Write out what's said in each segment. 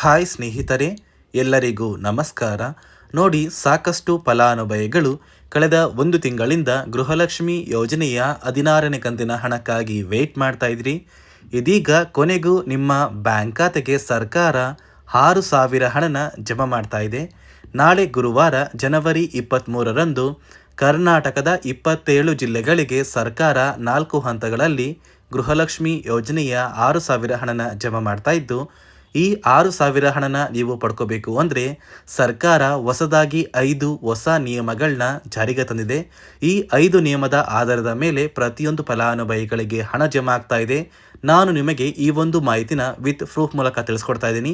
Hi ಸ್ನೇಹಿತರೆ, ಎಲ್ಲರಿಗೂ ನಮಸ್ಕಾರ. ನೋಡಿ, ಸಾಕಷ್ಟು ಫಲಾನುಭವಿಗಳು ಕಳೆದ 1 ತಿಂಗಳಿಂದ ಗೃಹಲಕ್ಷ್ಮಿ ಯೋಜನೆಯ 16ನೇ ಕಂತಿನ ಹಣಕ್ಕಾಗಿ ವೇಟ್ ಮಾಡ್ತಾ ಇದ್ರಿ. ಇದೀಗ ಕೊನೆಗೂ ನಿಮ್ಮ ಬ್ಯಾಂಕ್ ಖಾತೆಗೆ ಸರ್ಕಾರ 6,000 ಹಣನ ಜಮಾ ಮಾಡ್ತಾ ಇದೆ. ನಾಳೆ ಗುರುವಾರ ಜನವರಿ 23ರಂದು ಕರ್ನಾಟಕದ 27 ಜಿಲ್ಲೆಗಳಿಗೆ ಸರ್ಕಾರ 4 ಹಂತಗಳಲ್ಲಿ ಗೃಹಲಕ್ಷ್ಮಿ ಯೋಜನೆಯ 6,000 ಹಣನ ಜಮಾ ಮಾಡ್ತಾ ಇದ್ದು, ಈ 6,000 ಹಣನ ನೀವು ಪಡ್ಕೋಬೇಕು ಅಂದರೆ ಸರ್ಕಾರ ಹೊಸದಾಗಿ 5 ಹೊಸ ನಿಯಮಗಳನ್ನ ಜಾರಿಗೆ ತಂದಿದೆ. ಈ 5 ನಿಯಮದ ಆಧಾರದ ಮೇಲೆ ಪ್ರತಿಯೊಂದು ಫಲಾನುಭವಿಗಳಿಗೆ ಹಣ ಜಮಾ ಆಗ್ತಾ ಇದೆ. ನಾನು ನಿಮಗೆ ಈ ಒಂದು ಮಾಹಿತಿನ ವಿತ್ ಪ್ರೂಫ್ ಮೂಲಕ ತಿಳಿಸ್ಕೊಡ್ತಾ ಇದ್ದೀನಿ.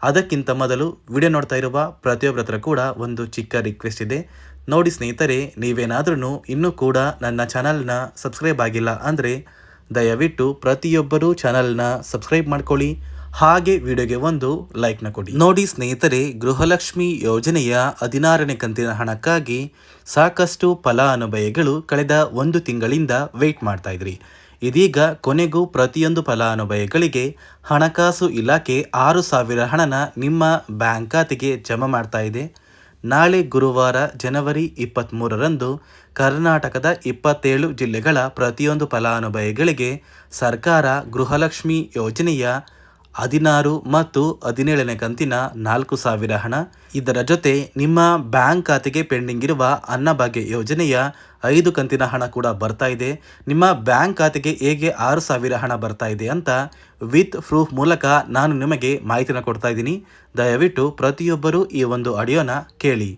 ಅದಕ್ಕಿಂತ ಮೊದಲು ವಿಡಿಯೋ ನೋಡ್ತಾ ಇರುವ ಪ್ರತಿಯೊಬ್ಬರ ಹತ್ರ ಕೂಡ ಒಂದು ಚಿಕ್ಕ ರಿಕ್ವೆಸ್ಟ್ ಇದೆ. ನೋಡಿ ಸ್ನೇಹಿತರೆ, ನೀವೇನಾದ್ರೂ ಇನ್ನೂ ಕೂಡ ನನ್ನ ಚಾನಲ್ನ ಸಬ್ಸ್ಕ್ರೈಬ್ ಆಗಿಲ್ಲ ಅಂದರೆ ದಯವಿಟ್ಟು ಪ್ರತಿಯೊಬ್ಬರೂ ಚಾನಲ್ನ ಸಬ್ಸ್ಕ್ರೈಬ್ ಮಾಡ್ಕೊಳ್ಳಿ, ಹಾಗೆ ವಿಡಿಯೋಗೆ ಒಂದು ಲೈಕ್ನ ಕೊಡಿ. ನೋಡಿ ಸ್ನೇಹಿತರೆ, ಗೃಹಲಕ್ಷ್ಮಿ ಯೋಜನೆಯ 16ನೇ ಕಂತಿನ ಹಣಕ್ಕಾಗಿ ಸಾಕಷ್ಟು ಫಲಾನುಭವಿಗಳು ಕಳೆದ 1 ತಿಂಗಳಿಂದ ವೇಟ್ ಮಾಡ್ತಾ ಇದ್ರಿ. ಇದೀಗ ಕೊನೆಗೂ ಪ್ರತಿಯೊಂದು ಫಲಾನುಭವಿಗಳಿಗೆ ಹಣಕಾಸು ಇಲಾಖೆ 6,000 ಹಣನ ನಿಮ್ಮ ಬ್ಯಾಂಕ್ ಖಾತೆಗೆ ಜಮಾ ಮಾಡ್ತಾ ಇದೆ. ನಾಳೆ ಗುರುವಾರ ಜನವರಿ 23ರಂದು ಕರ್ನಾಟಕದ 27 ಜಿಲ್ಲೆಗಳ ಪ್ರತಿಯೊಂದು ಫಲಾನುಭವಿಗಳಿಗೆ ಸರ್ಕಾರ ಗೃಹಲಕ್ಷ್ಮಿ ಯೋಜನೆಯ 16 ಮತ್ತು 17ನೇ ಕಂತಿನ 4,000 ಹಣ, ಇದರ ಜೊತೆ ನಿಮ್ಮ ಬ್ಯಾಂಕ್ ಖಾತೆಗೆ ಪೆಂಡಿಂಗ್ ಇರುವ ಅನ್ನಭಾಗ್ಯ ಯೋಜನೆಯ 5 ಕಂತಿನ ಹಣ ಕೂಡ ಬರ್ತಾ ಇದೆ. ನಿಮ್ಮ ಬ್ಯಾಂಕ್ ಖಾತೆಗೆ ಹೇಗೆ 6,000 ಹಣ ಬರ್ತಾ ಇದೆ ಅಂತ ವಿತ್ ಪ್ರೂಫ್ ಮೂಲಕ ನಾನು ನಿಮಗೆ ಮಾಹಿತಿನ ಕೊಡ್ತಾ ಇದ್ದೀನಿ. ದಯವಿಟ್ಟು ಪ್ರತಿಯೊಬ್ಬರು ಈ ಒಂದು ಆಡಿಯೋನ ಕೇಳಿ.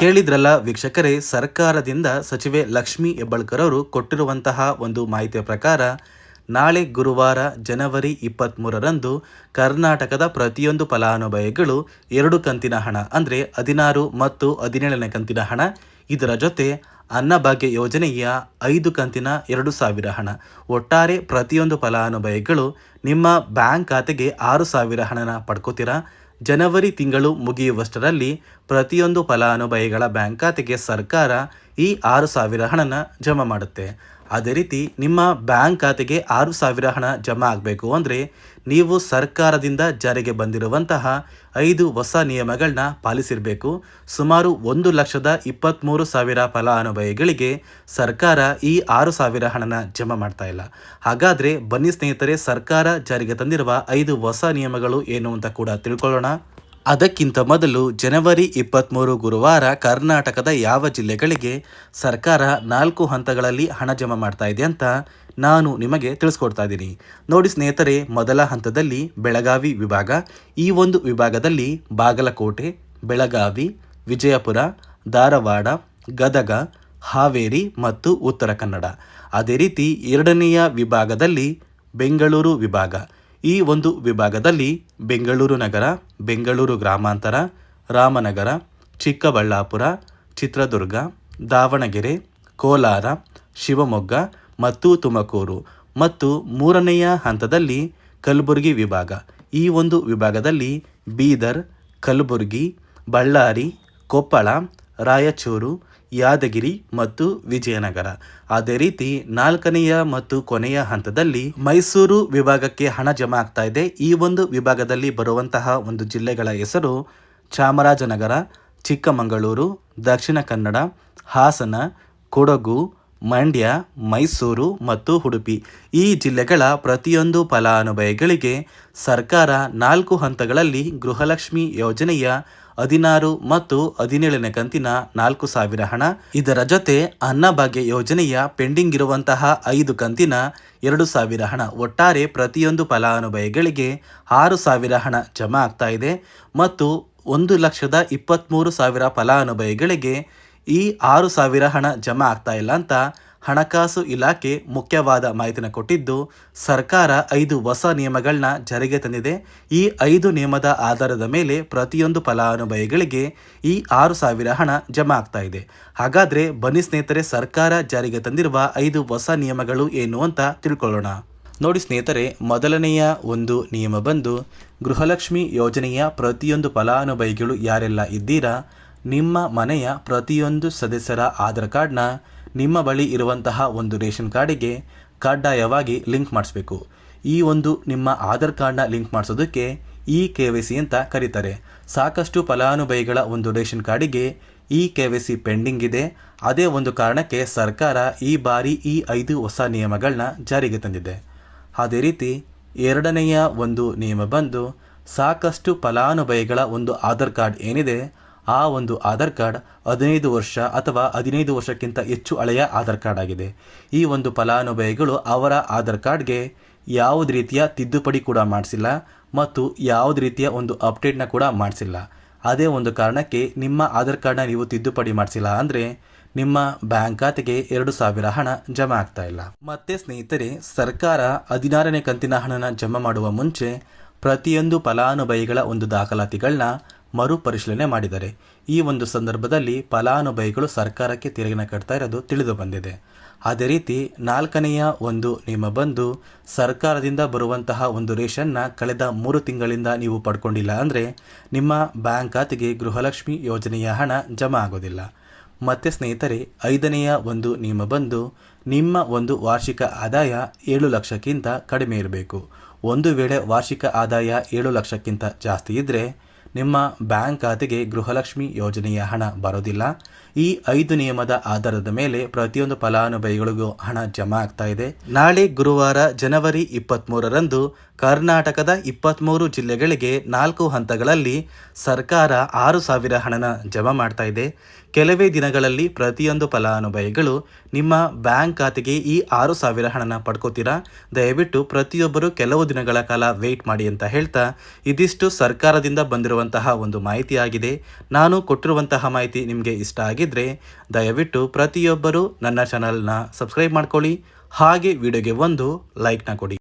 ಕೇಳಿದ್ರಲ್ಲ ವೀಕ್ಷಕರೇ, ಸರ್ಕಾರದಿಂದ ಸಚಿವೆ ಲಕ್ಷ್ಮಿ ಹೆಬ್ಬಾಳ್ಕರ್ ಅವರು ಕೊಟ್ಟಿರುವಂತಹ ಒಂದು ಮಾಹಿತಿಯ ಪ್ರಕಾರ ನಾಳೆ ಗುರುವಾರ ಜನವರಿ 23ರಂದು ಕರ್ನಾಟಕದ ಪ್ರತಿಯೊಂದು ಫಲಾನುಭವಿಗಳು 2 ಕಂತಿನ ಹಣ ಅಂದರೆ 16 ಮತ್ತು 17ನೇ ಕಂತಿನ ಹಣ, ಇದರ ಜೊತೆ ಅನ್ನಭಾಗ್ಯ ಯೋಜನೆಯ 5 ಕಂತಿನ 2,000 ಹಣ, ಒಟ್ಟಾರೆ ಪ್ರತಿಯೊಂದು ಫಲಾನುಭವಿಗಳು ನಿಮ್ಮ ಬ್ಯಾಂಕ್ ಖಾತೆಗೆ 6,000 ಹಣನ ಪಡ್ಕೋತೀರಾ. ಜನವರಿ ತಿಂಗಳು ಮುಗಿಯುವಷ್ಟರಲ್ಲಿ ಪ್ರತಿಯೊಂದು ಫಲಾನುಭವಿಗಳ ಬ್ಯಾಂಕ್ ಖಾತೆಗೆ ಸರ್ಕಾರ ಈ 6,000 ಹಣನ ಜಮಾ ಮಾಡುತ್ತೆ. ಅದೇ ರೀತಿ ನಿಮ್ಮ ಬ್ಯಾಂಕ್ ಖಾತೆಗೆ 6,000 ಹಣ ಜಮಾ ಆಗಬೇಕು ಅಂದರೆ ನೀವು ಸರ್ಕಾರದಿಂದ ಜಾರಿಗೆ ಬಂದಿರುವಂತಹ 5 ಹೊಸ ನಿಯಮಗಳನ್ನ ಪಾಲಿಸಿರಬೇಕು. ಸುಮಾರು 1,23,000 ಫಲಾನುಭವಿಗಳಿಗೆ ಸರ್ಕಾರ ಈ 6,000 ಹಣನ ಜಮಾ ಮಾಡ್ತಾ ಇಲ್ಲ. ಹಾಗಾದರೆ ಬನ್ನಿ ಸ್ನೇಹಿತರೆ, ಸರ್ಕಾರ ಜಾರಿಗೆ ತಂದಿರುವ 5 ಹೊಸ ನಿಯಮಗಳು ಏನು ಅಂತ ಕೂಡ ತಿಳ್ಕೊಳ್ಳೋಣ. ಅದಕ್ಕಿಂತ ಮೊದಲು ಜನವರಿ 23 ಗುರುವಾರ ಕರ್ನಾಟಕದ ಯಾವ ಜಿಲ್ಲೆಗಳಿಗೆ ಸರ್ಕಾರ 4 ಹಂತಗಳಲ್ಲಿ ಹಣ ಜಮಾ ಮಾಡ್ತಾ ಇದೆ ಅಂತ ನಾನು ನಿಮಗೆ ತಿಳಿಸ್ಕೊಡ್ತಾ ಇದ್ದೀನಿ. ನೋಡಿ ಸ್ನೇಹಿತರೆ, ಮೊದಲ ಹಂತದಲ್ಲಿ ಬೆಳಗಾವಿ ವಿಭಾಗ. ಈ ಒಂದು ವಿಭಾಗದಲ್ಲಿ ಬಾಗಲಕೋಟೆ, ಬೆಳಗಾವಿ, ವಿಜಯಪುರ, ಧಾರವಾಡ, ಗದಗ, ಹಾವೇರಿ ಮತ್ತು ಉತ್ತರ ಕನ್ನಡ. ಅದೇ ರೀತಿ ಎರಡನೆಯ ವಿಭಾಗದಲ್ಲಿ ಬೆಂಗಳೂರು ವಿಭಾಗ. ಈ ಒಂದು ವಿಭಾಗದಲ್ಲಿ ಬೆಂಗಳೂರು ನಗರ, ಬೆಂಗಳೂರು ಗ್ರಾಮಾಂತರ, ರಾಮನಗರ, ಚಿಕ್ಕಬಳ್ಳಾಪುರ, ಚಿತ್ರದುರ್ಗ, ದಾವಣಗೆರೆ, ಕೋಲಾರ, ಶಿವಮೊಗ್ಗ ಮತ್ತು ತುಮಕೂರು. ಮತ್ತು ಮೂರನೆಯ ಹಂತದಲ್ಲಿ ಕಲಬುರಗಿ ವಿಭಾಗ. ಈ ಒಂದು ವಿಭಾಗದಲ್ಲಿ ಬೀದರ್, ಕಲಬುರಗಿ, ಬಳ್ಳಾರಿ, ಕೊಪ್ಪಳ, ರಾಯಚೂರು, ಯಾದಗಿರಿ ಮತ್ತು ವಿಜಯನಗರ. ಅದೇ ರೀತಿ 4ನೆಯ ಮತ್ತು ಕೊನೆಯ ಹಂತದಲ್ಲಿ ಮೈಸೂರು ವಿಭಾಗಕ್ಕೆ ಹಣ ಜಮಾ ಆಗ್ತಾ ಇದೆ. ಈ ಒಂದು ವಿಭಾಗದಲ್ಲಿ ಬರುವಂತಹ ಒಂದು ಜಿಲ್ಲೆಗಳ ಹೆಸರು ಚಾಮರಾಜನಗರ, ಚಿಕ್ಕಮಗಳೂರು, ದಕ್ಷಿಣ ಕನ್ನಡ, ಹಾಸನ, ಕೊಡಗು, ಮಂಡ್ಯ, ಮೈಸೂರು ಮತ್ತು ಉಡುಪಿ. ಈ ಜಿಲ್ಲೆಗಳ ಪ್ರತಿಯೊಂದು ಫಲಾನುಭವಿಗಳಿಗೆ ಸರ್ಕಾರ 4 ಹಂತಗಳಲ್ಲಿ ಗೃಹಲಕ್ಷ್ಮಿ ಯೋಜನೆಯ 16 ಮತ್ತು 17ನೇ ಕಂತಿನ 4,000 ಹಣ, ಇದರ ಜೊತೆ ಅನ್ನಭಾಗ್ಯ ಯೋಜನೆಯ ಪೆಂಡಿಂಗ್ ಇರುವಂತಹ 5 ಕಂತಿನ 2,000 ಹಣ, ಒಟ್ಟಾರೆ ಪ್ರತಿಯೊಂದು ಫಲಾನುಭವಿಗಳಿಗೆ 6,000 ಹಣ ಜಮಾ ಆಗ್ತಾ ಇದೆ. ಮತ್ತು 1,23,000 ಫಲಾನುಭವಿಗಳಿಗೆ ಈ 6,000 ಹಣ ಜಮಾ ಆಗ್ತಾ ಇಲ್ಲ ಅಂತ ಹಣಕಾಸು ಇಲಾಖೆ ಮುಖ್ಯವಾದ ಮಾಹಿತಿನ ಕೊಟ್ಟಿದ್ದು, ಸರ್ಕಾರ 5 ಹೊಸ ನಿಯಮಗಳನ್ನ ಜಾರಿಗೆ ತಂದಿದೆ. ಈ 5 ನಿಯಮದ ಆಧಾರದ ಮೇಲೆ ಪ್ರತಿಯೊಂದು ಫಲಾನುಭವಿಗಳಿಗೆ ಈ 6,000 ಹಣ ಜಮಾ ಆಗ್ತಾ ಇದೆ. ಹಾಗಾದರೆ ಬನ್ನಿ ಸ್ನೇಹಿತರೆ, ಸರ್ಕಾರ ಜಾರಿಗೆ ತಂದಿರುವ 5 ಹೊಸ ನಿಯಮಗಳು ಏನು ಅಂತ ತಿಳ್ಕೊಳ್ಳೋಣ. ನೋಡಿ ಸ್ನೇಹಿತರೆ, ಮೊದಲನೆಯ ಒಂದು ನಿಯಮ ಬಂದು ಗೃಹಲಕ್ಷ್ಮಿ ಯೋಜನೆಯ ಪ್ರತಿಯೊಂದು ಫಲಾನುಭವಿಗಳು ಯಾರೆಲ್ಲ ಇದ್ದೀರಾ, ನಿಮ್ಮ ಮನೆಯ ಪ್ರತಿಯೊಂದು ಸದಸ್ಯರ ಆಧಾರ್ ಕಾರ್ಡ್ನ ನಿಮ್ಮ ಬಳಿ ಇರುವಂತಹ ಒಂದು ರೇಷನ್ ಕಾರ್ಡಿಗೆ ಕಡ್ಡಾಯವಾಗಿ ಲಿಂಕ್ ಮಾಡಿಸ್ಬೇಕು. ಈ ಒಂದು ನಿಮ್ಮ ಆಧಾರ್ ಕಾರ್ಡ್ನ ಲಿಂಕ್ ಮಾಡಿಸೋದಕ್ಕೆ KYC ಅಂತ ಕರೀತಾರೆ. ಸಾಕಷ್ಟು ಫಲಾನುಭವಿಗಳ ಒಂದು ರೇಷನ್ ಕಾರ್ಡಿಗೆ KYC ಪೆಂಡಿಂಗ್ ಇದೆ. ಅದೇ ಒಂದು ಕಾರಣಕ್ಕೆ ಸರ್ಕಾರ ಈ ಬಾರಿ ಈ 5 ಹೊಸ ನಿಯಮಗಳನ್ನ ಜಾರಿಗೆ ತಂದಿದೆ. ಅದೇ ರೀತಿ ಎರಡನೆಯ ಒಂದು ನಿಯಮ ಬಂದು ಸಾಕಷ್ಟು ಫಲಾನುಭವಿಗಳ ಒಂದು ಆಧಾರ್ ಕಾರ್ಡ್ ಏನಿದೆ, ಆ ಒಂದು ಆಧಾರ್ ಕಾರ್ಡ್ 15 ವರ್ಷ ಅಥವಾ 15 ವರ್ಷಕ್ಕಿಂತ ಹೆಚ್ಚು ಹಳೆಯ ಆಧಾರ್ ಕಾರ್ಡ್ ಆಗಿದೆ. ಈ ಒಂದು ಫಲಾನುಭವಿಗಳು ಅವರ ಆಧಾರ್ ಕಾರ್ಡ್ಗೆ ಯಾವುದೇ ರೀತಿಯ ತಿದ್ದುಪಡಿ ಕೂಡ ಮಾಡಿಸಿಲ್ಲ ಮತ್ತು ಯಾವುದೇ ರೀತಿಯ ಒಂದು ಅಪ್ಡೇಟ್ನ ಕೂಡ ಮಾಡಿಸಿಲ್ಲ. ಅದೇ ಒಂದು ಕಾರಣಕ್ಕೆ ನಿಮ್ಮ ಆಧಾರ್ ಕಾರ್ಡ್ನ ನೀವು ತಿದ್ದುಪಡಿ ಮಾಡಿಸಿಲ್ಲ ಅಂದರೆ ನಿಮ್ಮ ಬ್ಯಾಂಕ್ ಖಾತೆಗೆ 2,000 ಹಣ ಜಮಾ ಆಗ್ತಾ ಇಲ್ಲ. ಮತ್ತೆ ಸ್ನೇಹಿತರೆ, ಸರ್ಕಾರ 16ನೇ ಕಂತಿನ ಹಣನ ಜಮಾ ಮಾಡುವ ಮುಂಚೆ ಪ್ರತಿಯೊಂದು ಫಲಾನುಭವಿಗಳ ಒಂದು ದಾಖಲಾತಿಗಳನ್ನ ಮರುಪರಿಶೀಲನೆ ಮಾಡಿದ್ದಾರೆ. ಈ ಒಂದು ಸಂದರ್ಭದಲ್ಲಿ ಫಲಾನುಭವಿಗಳು ಸರ್ಕಾರಕ್ಕೆ ತೆರಿಗೆನ ಕಟ್ತಾ ಇರೋದು ತಿಳಿದು ಬಂದಿದೆ. ಅದೇ ರೀತಿ 4ನೆಯ ಒಂದು ನಿಯಮ ಬಂದು ಸರ್ಕಾರದಿಂದ ಬರುವಂತಹ ಒಂದು ರೇಷನ್ನ ಕಳೆದ 3 ತಿಂಗಳಿಂದ ನೀವು ಪಡ್ಕೊಂಡಿಲ್ಲ ಅಂದರೆ ನಿಮ್ಮ ಬ್ಯಾಂಕ್ ಖಾತೆಗೆ ಗೃಹಲಕ್ಷ್ಮಿ ಯೋಜನೆಯ ಹಣ ಜಮಾ ಆಗೋದಿಲ್ಲ. ಮತ್ತು ಸ್ನೇಹಿತರೆ, 5ನೆಯ ಒಂದು ನಿಯಮ ಬಂದು ನಿಮ್ಮ ಒಂದು ವಾರ್ಷಿಕ ಆದಾಯ 7 ಲಕ್ಷಕ್ಕಿಂತ ಕಡಿಮೆ ಇರಬೇಕು. ಒಂದು ವೇಳೆ ವಾರ್ಷಿಕ ಆದಾಯ 7 ಲಕ್ಷಕ್ಕಿಂತ ಜಾಸ್ತಿ ಇದ್ದರೆ ನಿಮ್ಮ ಬ್ಯಾಂಕ್ ಖಾತೆಗೆ ಗೃಹಲಕ್ಷ್ಮಿ ಯೋಜನೆಯ ಹಣ ಬರೋದಿಲ್ಲ. ಈ 5 ನಿಯಮದ ಆಧಾರದ ಮೇಲೆ ಪ್ರತಿಯೊಂದು ಫಲಾನುಭವಿಗಳಿಗೂ ಹಣ ಜಮಾ ಆಗ್ತಾ ಇದೆ. ನಾಳೆ ಗುರುವಾರ ಜನವರಿ 23ರಂದು ಕರ್ನಾಟಕದ 23 ಜಿಲ್ಲೆಗಳಿಗೆ 4 ಹಂತಗಳಲ್ಲಿ ಸರ್ಕಾರ 6,000 ಹಣನ ಜಮಾ ಮಾಡ್ತಾ ಇದೆ. ಕೆಲವೇ ದಿನಗಳಲ್ಲಿ ಪ್ರತಿಯೊಂದು ಫಲಾನುಭವಿಗಳು ನಿಮ್ಮ ಬ್ಯಾಂಕ್ ಖಾತೆಗೆ ಈ 6,000 ಹಣನ ಪಡ್ಕೋತೀರಾ. ದಯವಿಟ್ಟು ಪ್ರತಿಯೊಬ್ಬರು ಕೆಲವು ದಿನಗಳ ಕಾಲ ವೆಯ್ಟ್ ಮಾಡಿ ಅಂತ ಹೇಳ್ತಾ, ಇದಿಷ್ಟು ಸರ್ಕಾರದಿಂದ ಬಂದಿರುವಂತಹ ಒಂದು ಮಾಹಿತಿ ಆಗಿದೆ. ನಾನು ಕೊಟ್ಟಿರುವಂತಹ ಮಾಹಿತಿ ನಿಮಗೆ ಇಷ್ಟ ಆಗಿದ್ರೆ ದಯವಿಟ್ಟು ಪ್ರತಿಯೊಬ್ಬರು ನನ್ನ ಚಾನಲ್ನ ಸಬ್ಸ್ಕ್ರೈಬ್ ಮಾಡ್ಕೊಳ್ಳಿ. ಹಾಗೆ ವಿಡಿಯೋಗೆ ಒಂದು ಲೈಕ್ನ ಕೊಡಿ.